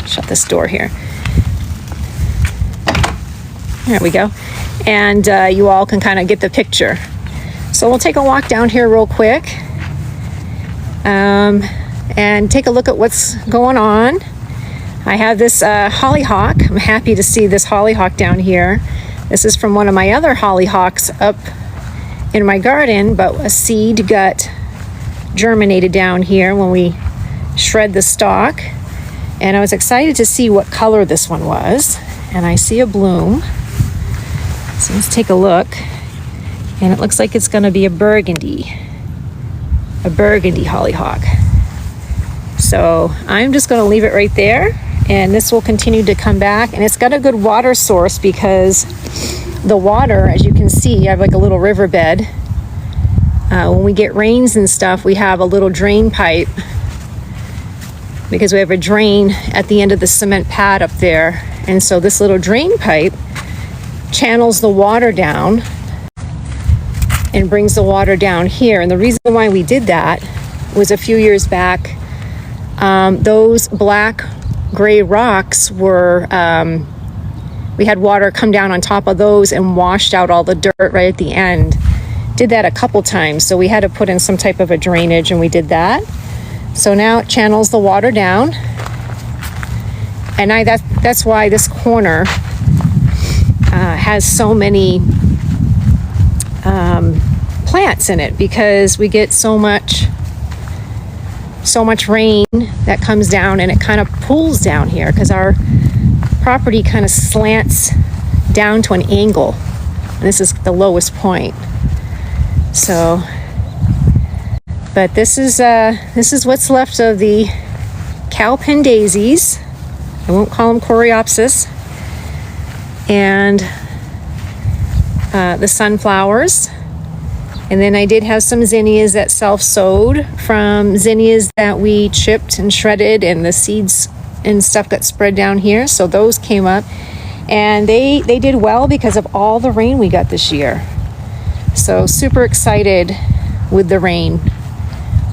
shut this door here. There we go. And you all can kind of get the picture. So we'll take a walk down here real quick and take a look at what's going on. I have this hollyhock. I'm happy to see this hollyhock down here. This is from one of my other hollyhocks up in my garden, but a seed got germinated down here when we shred the stalk. And I was excited to see what color this one was. And I see a bloom. So let's take a look. And it looks like it's going to be a burgundy hollyhock. So I'm just going to leave it right there. And this will continue to come back. And it's got a good water source because the water, as you can see, I have like a little riverbed. When we get rains and stuff, we have a little drain pipe because we have a drain at the end of the cement pad up there. And so this little drain pipe channels the water down and brings the water down here. And the reason why we did that was a few years back, those black gray rocks were, we had water come down on top of those and washed out all the dirt right at the end. Did that a couple times, so we had to put in some type of a drainage, and we did that. So now it channels the water down, and that's why this corner has so many plants in it, because we get so much rain that comes down and it kind of pools down here because our property kind of slants down to an angle, and this is the lowest point. So, but this is what's left of the cowpen daisies. I won't call them coreopsis. And the sunflowers. And then I did have some zinnias that self-sowed from zinnias that we chipped and shredded, and the seeds and stuff got spread down here. So those came up, and they did well because of all the rain we got this year. So super excited with the rain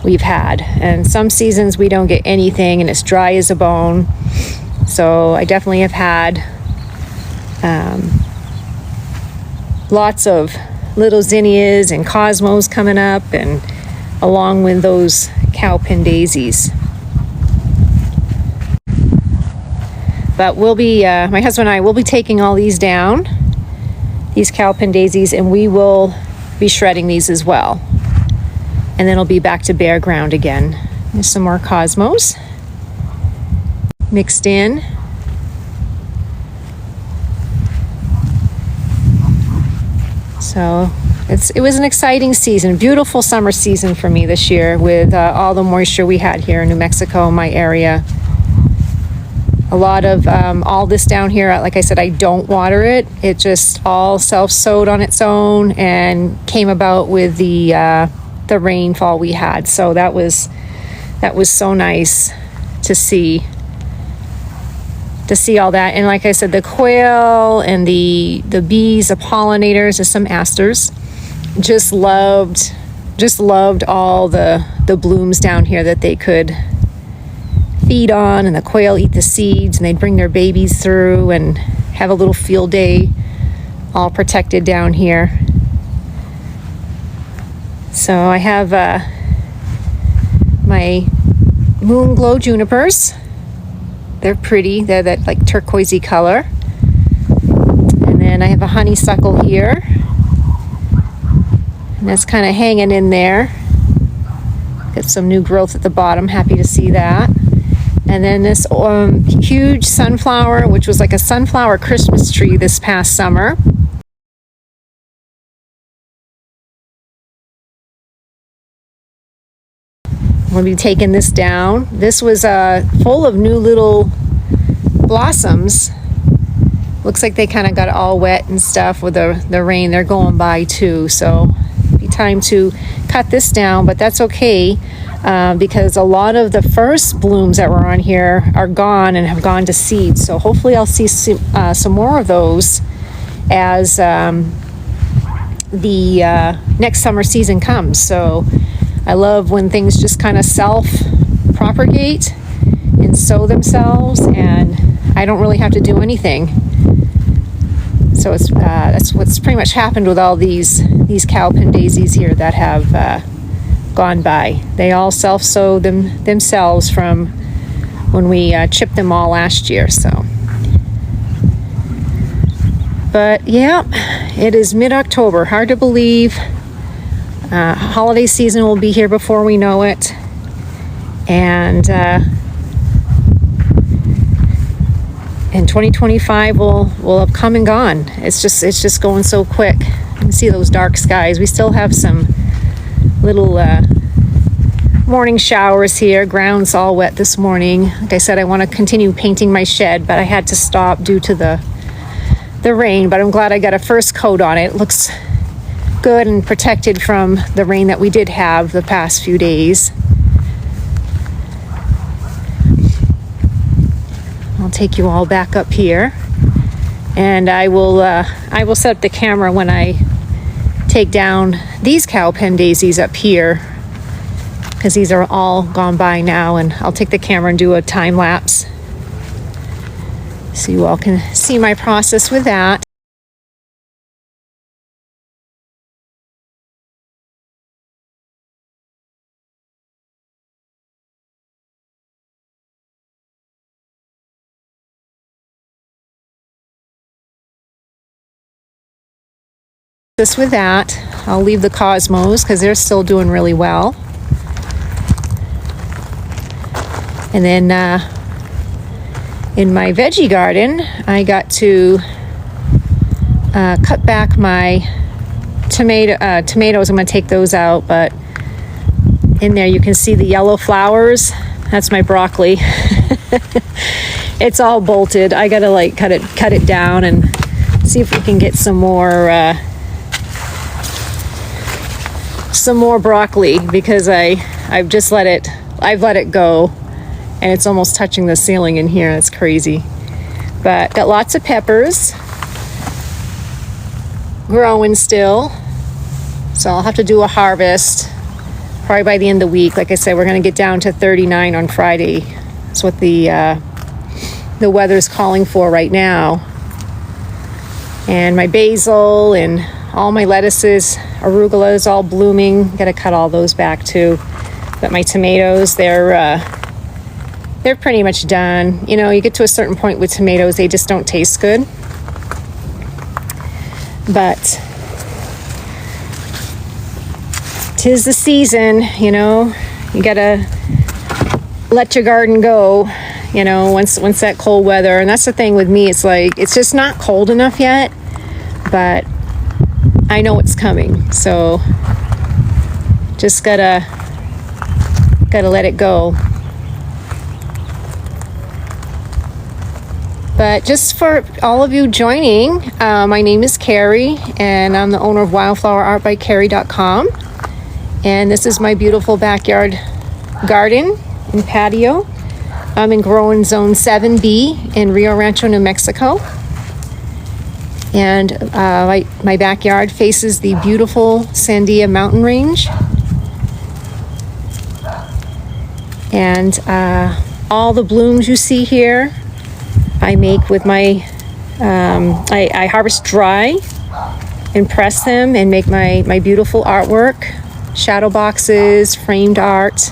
we've had. And some seasons we don't get anything and it's dry as a bone. So I definitely have had lots of little zinnias and cosmos coming up, and along with those cowpen daisies. But we'll be, my husband and I will be taking all these down, these cowpen daisies, and we will be shredding these as well. And then it'll be back to bare ground again. There's some more cosmos mixed in. So it was an exciting season, beautiful summer season for me this year with all the moisture we had here in New Mexico, my area. A lot of all this down here, like I said, I don't water it. It just all self-sowed on its own and came about with the rainfall we had. So that was so nice to see all that. And like I said, the quail and the bees, the pollinators, and some asters just loved all the blooms down here that they could feed on, and the quail eat the seeds and they'd bring their babies through and have a little field day all protected down here. So I have my moon glow junipers. They're pretty. They're that like turquoisey color. And then I have a honeysuckle here, and that's kind of hanging in there. Got some new growth at the bottom. Happy to see that. And then this huge sunflower, which was like a sunflower Christmas tree this past summer. We'll be taking this down. This was full of new little blossoms. Looks like they kind of got all wet and stuff with the rain. They're going by too, so it'll be time to cut this down, but that's okay. Because a lot of the first blooms that were on here are gone and have gone to seed. So hopefully I'll see some more of those as the next summer season comes. So I love when things just kind of self-propagate and sow themselves, and I don't really have to do anything. So it's that's what's pretty much happened with all these cowpen daisies here that have gone by. They all self-sow themselves from when we chipped them all last year. So, but yeah, it is mid-October. Hard to believe. Holiday season will be here before we know it, and 2025 will have come and gone. It's just going so quick. You can see those dark skies. We still have some little morning showers here. Ground's all wet this morning. Like I said, I want to continue painting my shed, but I had to stop due to the rain. But I'm glad I got a first coat on it. It looks good and protected from the rain that we did have the past few days. I'll take you all back up here, and I will set up the camera when I take down these cowpen daisies up here, because these are all gone by now, and I'll take the camera and do a time lapse so you all can see my process with that. With that, I'll leave the cosmos because they're still doing really well. And then in my veggie garden, I got to cut back my tomatoes. I'm going to take those out, but in there you can see the yellow flowers. That's my broccoli. It's all bolted. I got to cut it down and see if we can get some more broccoli, because I've let it go, and it's almost touching the ceiling in here. It's crazy. But got lots of peppers growing still, so I'll have to do a harvest probably by the end of the week. Like I said, we're going to get down to 39 on Friday. That's what the weather's calling for right now. And my basil and all my lettuces, arugula is all blooming. Got to cut all those back too. But my tomatoes, they're pretty much done. You know, you get to a certain point with tomatoes, they just don't taste good. But 'tis the season, you know. You gotta let your garden go, you know, once that cold weather. And that's the thing with me, it's like it's just not cold enough yet, but I know it's coming, so just gotta let it go. But just for all of you joining, my name is Carrie, and I'm the owner of wildflowerartbycarrie.com, and this is my beautiful backyard garden and patio. I'm in growing zone 7B in Rio Rancho, New Mexico. And my backyard faces the beautiful Sandia mountain range. And all the blooms you see here, I make with my, I harvest dry and press them and make my beautiful artwork, shadow boxes, framed art.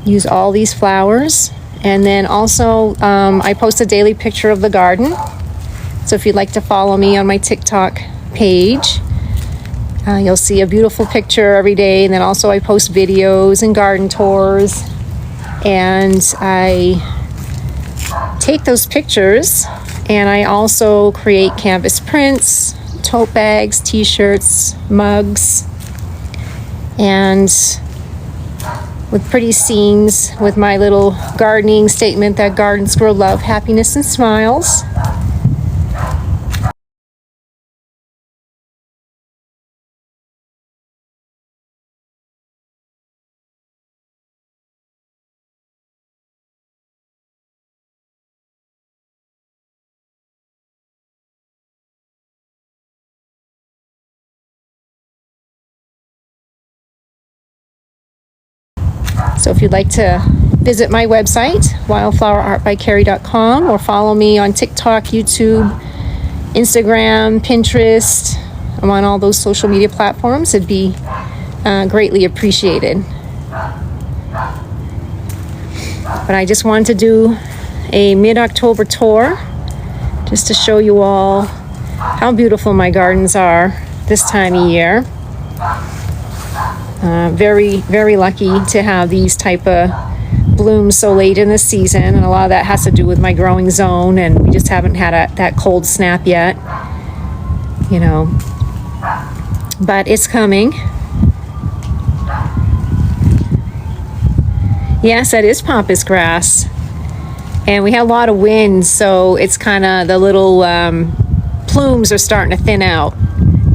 Use all these flowers, and then also I post a daily picture of the garden, so if you'd like to follow me on my TikTok page, you'll see a beautiful picture every day. And then also I post videos and garden tours, and I take those pictures and I also create canvas prints, tote bags, t-shirts, mugs, and with pretty scenes with my little gardening statement that gardens grow love, happiness, and smiles. So if you'd like to visit my website, wildflowerartbycarrie.com, or follow me on TikTok, YouTube, Instagram, Pinterest. I'm on all those social media platforms. It'd be greatly appreciated. But I just wanted to do a mid-October tour just to show you all how beautiful my gardens are this time of year. Very, very lucky to have these type of blooms so late in the season, and a lot of that has to do with my growing zone, and we just haven't had that cold snap yet, you know, but it's coming. Yes, that is pampas grass, and we had a lot of wind, so it's kind of the little plumes are starting to thin out.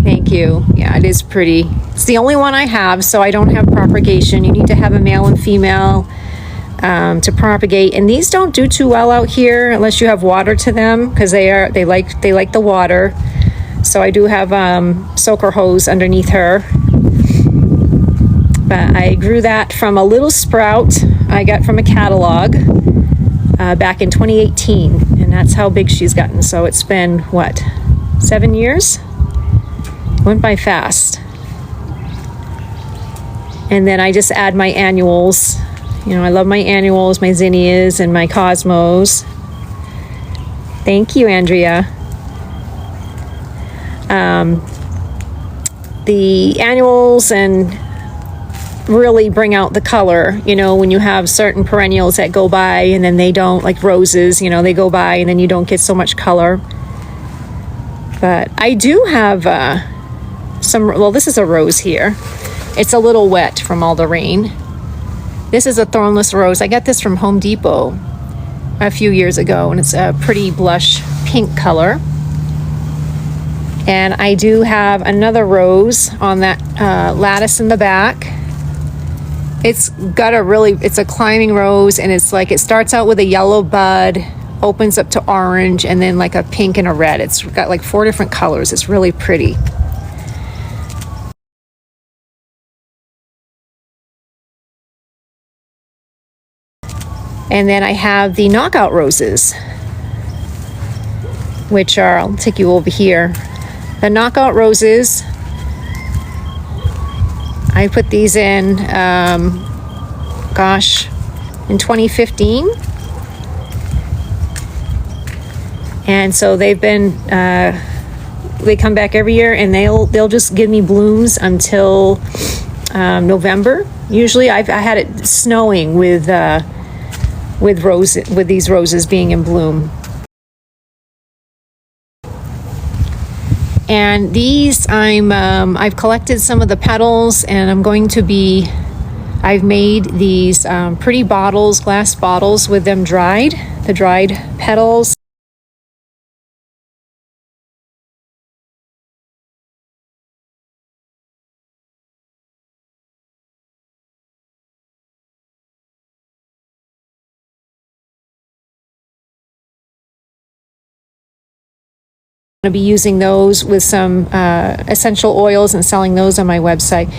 Thank you. Yeah, it is pretty. It's the only one I have, so I don't have propagation. You need to have a male and female to propagate, and these don't do too well out here unless you have water to them, because they like the water. So I do have soaker hose underneath her, but I grew that from a little sprout I got from a catalog back in 2018, and that's how big she's gotten. So it's been what, 7 years? Went by fast. And then I just add my annuals. You know, I love my annuals, my zinnias, and my cosmos. Thank you, Andrea. The annuals and really bring out the color, you know, when you have certain perennials that go by and then they don't, like roses, you know, they go by and then you don't get so much color. But I do have well, this is a rose here. It's a little wet from all the rain. This is a thornless rose. I got this from Home Depot a few years ago, and it's a pretty blush pink color. And I do have another rose on that lattice in the back. It's a climbing rose, and it's like, it starts out with a yellow bud, opens up to orange, and then like a pink and a red. It's got like 4 different colors. It's really pretty. And then I have the knockout roses, which are, I'll take you over here. The knockout roses, I put these in, in 2015. And so they've been, they come back every year, and they'll just give me blooms until November. Usually I had it snowing with these roses being in bloom. And these, I've collected some of the petals, and I've made these pretty bottles, glass bottles with them dried, the dried petals. I'm going to be using those with some essential oils and selling those on my website.